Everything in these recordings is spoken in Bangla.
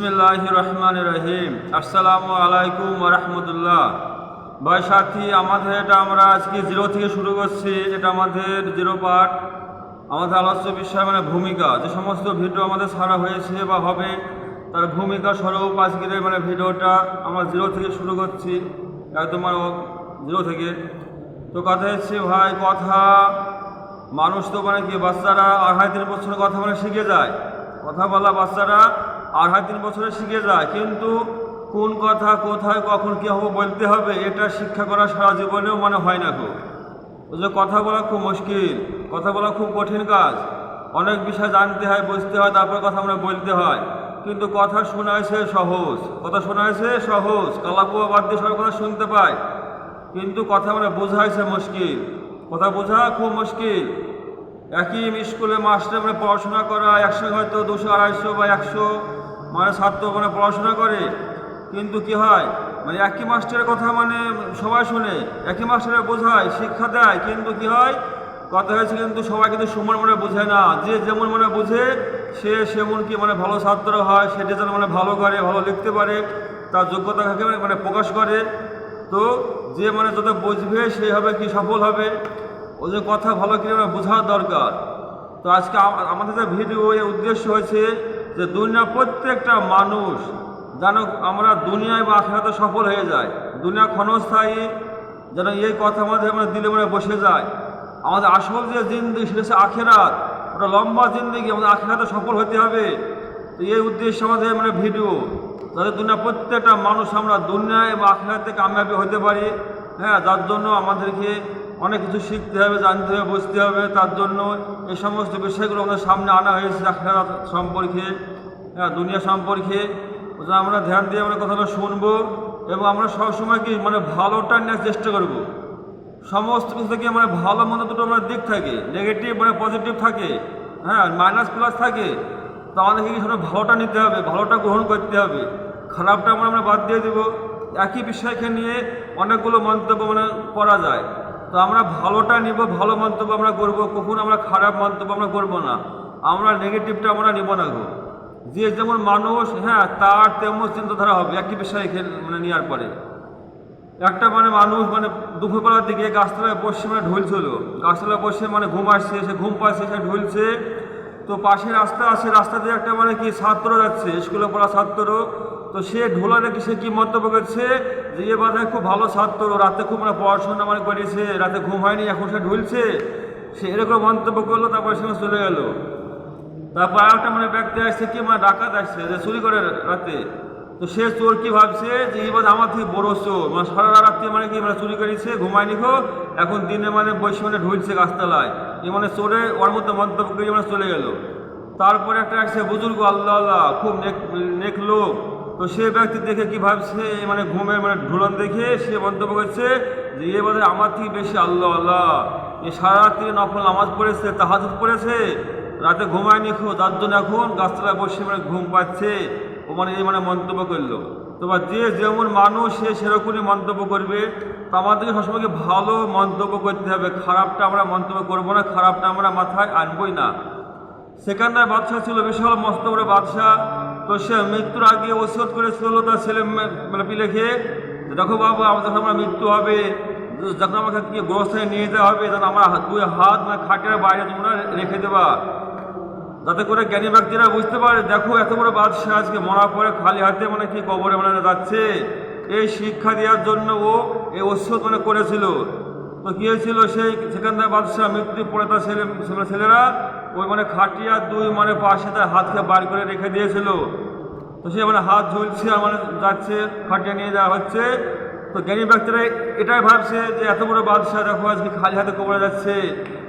বিসমিল্লাহির রহমানির রহিম। আসসালামু আলাইকুম ওয়া রাহমাতুল্লাহ। ভাই সাথী, আমাদের এটা আমরা আজকে জিরো থেকে শুরু করছি। এটা আমাদের জিরো পার্ট। আমাদের আলোচ্য বিষয় ভূমিকা। যে সমস্ত ভিডিও আমাদের ছাড়া হয়েছে বা হবে তার ভূমিকা স্বরূপ আজকের ভিডিওটা আমরা জিরো থেকে শুরু করছি, একদম জিরো থেকে। তো কথা হচ্ছে ভাই, কথা মানুষ তো কি বাচ্চারা 2.5-3 বছরের কথা শিখে যায়। কথা বলা বাচ্চারা 2.5-3 বছরে শিখে যায়, কিন্তু কোন কথা কোথায় কখন কী হবে বলতে হবে এটা শিক্ষা করা সারা জীবনেও হয় না। খুব ওই যে কথা বলা খুব মুশকিল, কথা বলা খুব কঠিন কাজ। অনেক বিষয় জানতে হয়, বুঝতে হয়, তারপর কথা বলতে হয়। কিন্তু কথা শোনা হয়েছে সহজ, কথা শোনা হয়েছে সহজ, কালাপুয়া বাদ দিয়ে সবাই কথা শুনতে পায়, কিন্তু কথা বোঝা হয়েছে মুশকিল। কথা বোঝা খুব মুশকিল। একই স্কুলে মাস্টার পড়াশোনা করা, একসঙ্গে হয়তো 200-250 বা 100 ছাত্র পড়াশোনা করে, কিন্তু কি হয় একই মাস্টারের কথা সবাই শুনে, একই মাস্টারে বোঝায়, শিক্ষা দেয়, কিন্তু কি হয় কথা হয়েছে কিন্তু সবাই কিন্তু সমান বোঝে না। যে যেমন বুঝে সে সেমন কি ভালো ছাত্র হয়, সেটা যেন ভালো করে, ভালো লিখতে পারে, তার যোগ্যতাকে প্রকাশ করে। তো যে যত বুঝবে সেই হবে কি সফল হবে। ওই যে কথা ভালো করে বোঝার দরকার। তো আজকে আমাদের যে ভিডিও এর উদ্দেশ্য হয়েছে যে দুনিয়া প্রত্যেকটা মানুষ যেন আমরা দুনিয়ায় বা আখিরাতে সফল হয়ে যায়। দুনিয়া ক্ষণস্থায়ী, যেন এই কথা আমাদের দিলে বসে যায়। আমাদের আসল যে জিন্দেগি সেটা হচ্ছে আখিরাত, ওটা লম্বা জিন্দেগি, আমাদের আখিরাতে সফল হতে হবে। তো এই উদ্দেশ্য আমাদের ভিডিও, যাতে দুনিয়া প্রত্যেকটা মানুষ আমরা দুনিয়ায় বা আখিরাতে কামিয়াবি হতে পারি। হ্যাঁ, যার জন্য আমাদেরকে অনেক কিছু শিখতে হবে, জানতে হবে, বুঝতে হবে। তার জন্য এই সমস্ত বিষয়গুলো আমাদের সামনে আনা হয়েছে, আখিরাত সম্পর্কে, হ্যাঁ, দুনিয়া সম্পর্কে। আমরা ধ্যান দিয়ে কথাটা শুনবো এবং আমরা সবসময় কি ভালোটা নেওয়ার চেষ্টা করব। সমস্ত কিছু থেকে ভালো মন্দ দুটো দিক থাকে, নেগেটিভ পজিটিভ থাকে, হ্যাঁ, মাইনাস প্লাস থাকে। তো আমাদেরকে কি ভালোটা নিতে হবে, ভালোটা গ্রহণ করতে হবে, খারাপটা আমরা বাদ দিয়ে দেবো। একই বিষয়কে নিয়ে অনেকগুলো মন্তব্য করা যায়। তো আমরা ভালোটা নিব, ভালো মন্তব্য আমরা করবো, কখনো আমরা খারাপ মন্তব্য আমরা করবো না, আমরা নেগেটিভটা আমরা নিব না গো। যে যেমন মানুষ, হ্যাঁ, তার তেমন চিন্তাধারা হবে একই বিষয়কে নেওয়ার পরে। একটা মানুষ দুপুরবেলার দিকে গাছতলায় বসে ঢুলছিল, গাছতলায় বসে ঘুম আসছে, সে ঘুম পাচ্ছে, সে ঢুলছে। তো পাশে রাস্তা আছে, রাস্তা দিয়ে একটা কি ছাত্র যাচ্ছে, স্কুলে পড়া ছাত্র। তো সে ঢোলা দেখে সে কি মন্তব্য করছে যে এ বাধায় খুব ভালো ছাত্র, রাতে খুব পড়াশোনা করেছে, রাতে ঘুম হয়নি, এখন সে ঢুলছে, সে এরকম মন্তব্য করলো। তারপরে সে চলে গেল। তারপর আর একটা ব্যক্তি আসছে, কি ডাকাত আসছে, যে চুরি করে রাতে। তো সে চোর কি ভাবছে যে এবার আমার থেকে বড় চোর, সারা রাত্রি কি চুরি করেছে, ঘুমায়নি খো, এখন দিনে বসে ঢুলছে গাছতলায়। চোরে ওর মতো মন্তব্য করে চলে গেল। তারপরে একটা আসছে বুজুর্গ, আল্লাহ আল্লাহ, খুব নেক লোক। তো সে ব্যক্তি দেখে কি ভাবছে, ঘুমে ঢুলন দেখে সে মন্তব্য করছে যে এবারে আমার থেকে বেশি আল্লাহ আল্লাহ, এ সারা রাত্রি নফল নামাজ পড়েছে, তাহাজ্জুদ পড়েছে, রাতে ঘুমায়নি খো, যার জন্য এখন গাছতলায় বসে ঘুম পাচ্ছে। ও এই মন্তব্য করলো। তো যে যেমন মানুষ সে সেরকমই মন্তব্য করবে। তো আমাদেরকে সবসময় ভালো মন্তব্য করতে হবে, খারাপটা আমরা মন্তব্য করবো না, খারাপটা আমরা মাথায় আনবই না। সেখানটায় বাদশাহ ছিল, বিশাল মস্ত বড় বাদশাহ। তো সে মৃত্যুর আগে ওসিয়ত করেছিল তার ছেলে পিলেকে, দেখো বাবা, যখন আমার মৃত্যু হবে, যখন আমাকে গোরস্থানে নিয়ে যাওয়া হবে, তখন আমার 2 হাত খাটের বাইরে তোমরা রেখে দেবা, যাতে করে জ্ঞানী ব্যক্তিরা বুঝতে পারে দেখো এত বড় বাদশাহ আজকে মরার পরে খালি হাতে কি কবরে যাচ্ছে। এই শিক্ষা দেওয়ার জন্য ও এই ওসিয়ত করেছিল। তো কি হয়েছিল, সেখান থেকে বাদশাহ মৃত্যু পড়ে তার ছেলেরা ওই খাটিয়া 2 পাশে তার হাতকে বার করে রেখে দিয়েছিল। তো সে হাত ঝুলছে আর যাচ্ছে, খাটিয়া নিয়ে যাওয়া হচ্ছে। তো জ্ঞানী ব্যক্তিরা এটাই ভাবছে যে এত বড় বাদশাহ দেখো আজকে খালি হাতে কবরে যাচ্ছে।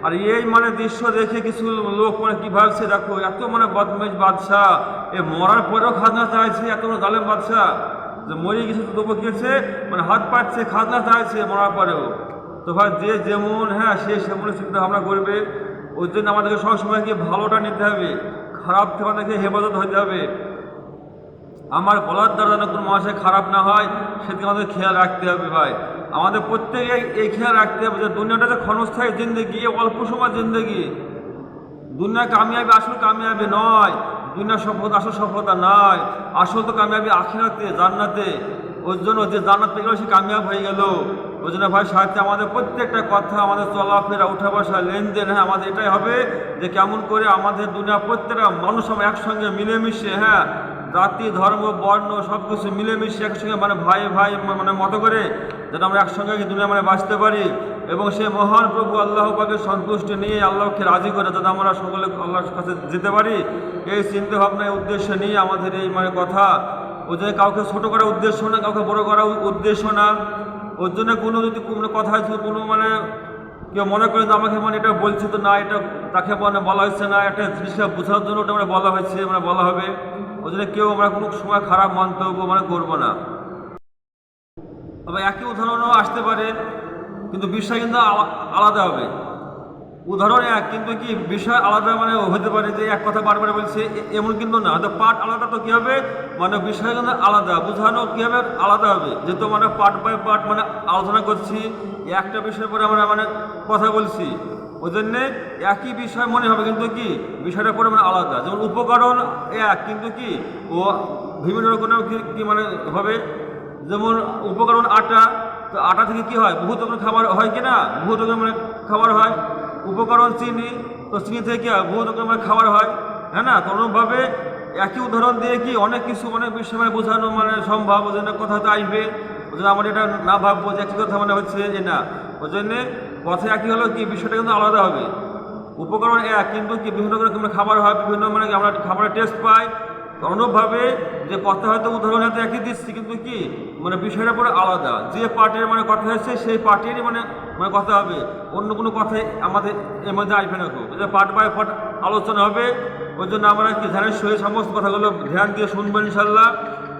আর এই দৃশ্য দেখে কিছু লোক কি ভাবছে, দেখো এত বদমেশ বাদশাহ, এ মরার পরেও খাজনা চাইছে, এত বড় জালেম বাদশাহ, যে মরে গেছে তো তবু গিয়েছে হাত পাচ্ছে, খাজনা চাইছে মরার পরেও। তো ভাই যে যেমন, হ্যাঁ, সে সেমন চিন্তা ভাবনা করবে। ওই জন্য আমাদেরকে সবসময় ভালোটা নিতে হবে, খারাপ থেকে আমাদেরকে হেফাজত হতে হবে। আমার বলার দ্বারা যেন কোনো মানুষের খারাপ না হয় সেদিকে আমাদের খেয়াল রাখতে হবে। ভাই আমাদের প্রত্যেকে এই খেয়াল রাখতে হবে যে দুনিয়াটা যে ক্ষণস্থায়ী জিন্দগি, অল্প সময় জিন্দগি। দুনিয়া কামিয়াবি আসলে কামিয়াবি নয়, দুনিয়ার সফলতা আসল সফলতা নয়, আসল তো কামিয়াবি আখিরাতে, জান্নাতে। ওই জন্য যে জান্নাত পেয়ে গেল সে কামিয়াব হয়ে গেল। ওই জন্য ভাই সাথে আমাদের প্রত্যেকটা কথা, আমাদের চলাফেরা, উঠা বসা, লেনদেন, হ্যাঁ আমাদের এটাই হবে যে কেমন করে আমাদের দুনিয়া প্রত্যেকটা মানুষ আমরা একসঙ্গে মিলেমিশে, হ্যাঁ জাতি ধর্ম বর্ণ সব কিছু মিলেমিশে একসঙ্গে মানে ভাই ভাই মানে মতো করে যেন আমরা একসঙ্গে দুনিয়া মানে বাঁচতে পারি, এবং সেই মহান প্রভু আল্লাহ পাকের সন্তুষ্টি নিয়ে আল্লাহকে রাজি করে যাতে আমরা সকলে আল্লাহর কাছে যেতে পারি, এই চিন্তা ভাবনা উদ্দেশ্য নিয়ে আমাদের এই মানে কথা। ওই জন্য কাউকে ছোটো করার উদ্দেশ্য না, কাউকে বড় করার উদ্দেশ্য না। ওর জন্য কোনো যদি কোনো কথা কোনো মানে কেউ মনে করেন যে আমাকে মানে এটা বলছে তো না, এটা তাকে মানে বলা হচ্ছে না, একটা জিনিসটা বোঝার জন্য ওটা মানে বলা হয়েছে, মানে বলা হবে। ওই জন্য কেউ আমরা কোনো সময় খারাপ মন্তব্য মানে করবো না। তবে একই উদাহরণও আসতে পারে, কিন্তু বিষয় কিন্তু আলাদা হবে। উদাহরণ এক, কিন্তু কি বিষয় আলাদা মানে হতে পারে যে এক কথা বারবার বলছে এমন কিন্তু না। হয়তো পার্ট আলাদা তো কী হবে, মানে বিষয় কিন্তু আলাদা, বোঝানো কী হবে আলাদা হবে। যেহেতু মানে পার্ট বাই পার্ট মানে আলোচনা করছি, একটা বিষয়ের পরে আমরা মানে কথা বলছি, ওই জন্যে একই বিষয় মনে হবে কিন্তু কি বিষয়টা পরে মানে আলাদা। যেমন উপকরণ এক, কিন্তু কি ও বিভিন্ন রকমের কি মানে হবে। যেমন উপকরণ আটা, তো আটা থেকে কি হয় বহুত রকমের খাবার হয় কি না, বহুত রকমের মানে খাবার হয়। উপকরণ চিনি, তো চিনি থেকে কি হয় বহুত রকমের খাবার হয়, হ্যাঁ না। তরুণভাবে একই উদাহরণ দিয়ে কি অনেক কিছু অনেক বিষয় মানে বোঝানো মানে সম্ভব। ওই জন্য কথা তো আসবে, ওই জন্য আমরা এটা না ভাববো যে একই কথা মানে হচ্ছে এ না। ওই জন্যে কথা একই হলো কি বিষয়টা কিন্তু আলাদা হবে। উপকরণ এক, কিন্তু কি বিভিন্ন রকমের খাবার হয়, বিভিন্ন মানে আমরা খাবারের টেস্ট পাই। অনুরূপভাবে যে কথা হয়তো উদাহরণ হয়তো একই দিচ্ছি, কিন্তু কি মানে বিষয়টা পুরো আলাদা। যে পার্টের মানে কথা হচ্ছে সেই পার্টেরই মানে মানে কথা হবে, অন্য কোনো কথাই আমাদের এর মধ্যে আসবে না। খুব যে পার্ট বাই পার্ট আলোচনা হবে। ওই জন্য আমরা কি ধ্যানের সহিত সমস্ত কথাগুলো ধ্যান দিয়ে শুনবেন ইনশাল্লাহ।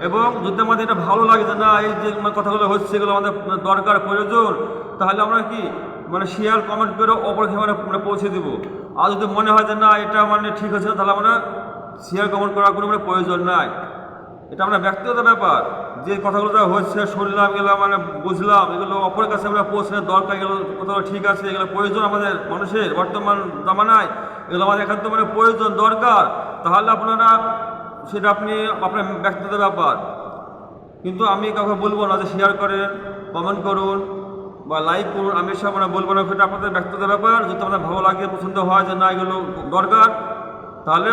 এবং যদি আমাদের এটা ভালো লাগে যে না এই যে কথাগুলো হচ্ছে এগুলো আমাদের দরকার প্রয়োজন, তাহলে আমরা কি মানে শেয়ার কমেন্ট করে অপরকে মানে পৌঁছে দেবো। আর যদি মনে হয় যে না এটা মানে ঠিক হচ্ছে না, তাহলে আমরা শেয়ার কমেন্ট করার কোনো মানে প্রয়োজন নাই। এটা আমরা ব্যক্তিগত ব্যাপার। যে কথাগুলো যা হচ্ছে শুনলাম, এগুলো মানে বুঝলাম, এগুলো অপরের কাছে আমরা পৌঁছানোর দরকার, এগুলো কোথাও ঠিক আছে, এগুলো প্রয়োজন আমাদের মানুষের বর্তমান জামানায়, এগুলো আমাদের একান্ত মানে প্রয়োজন দরকার, তাহলে আপনারা সেটা আপনার ব্যক্তিগত ব্যাপার। কিন্তু আমি কাউকে বলবো না যে শেয়ার করেন, কমেন্ট করুন বা লাইক করুন, আমি সব মানে বলবো না। সেটা আপনাদের ব্যক্তিগত ব্যাপার। যদি আপনার ভালো লাগে, পছন্দ হয় যে না এগুলো দরকার, তাহলে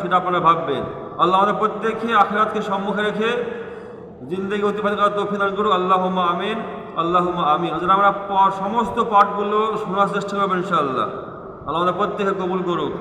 সেটা আপনারা ভাববেন। আল্লাহ আমাদের প্রত্যেকে আখিরাতকে সম্মুখে রেখে জিন্দেগি অতিবাহিত করার তৌফিক দান করুক। আল্লাহুম্মা আমিন, আল্লাহুম্মা আমিন। যেন আমরা সমস্ত পাঠগুলো শোনার চেষ্টা করবো ইনশাআল্লাহ। আল্লাহ আমাদের প্রত্যেকে কবুল করুক।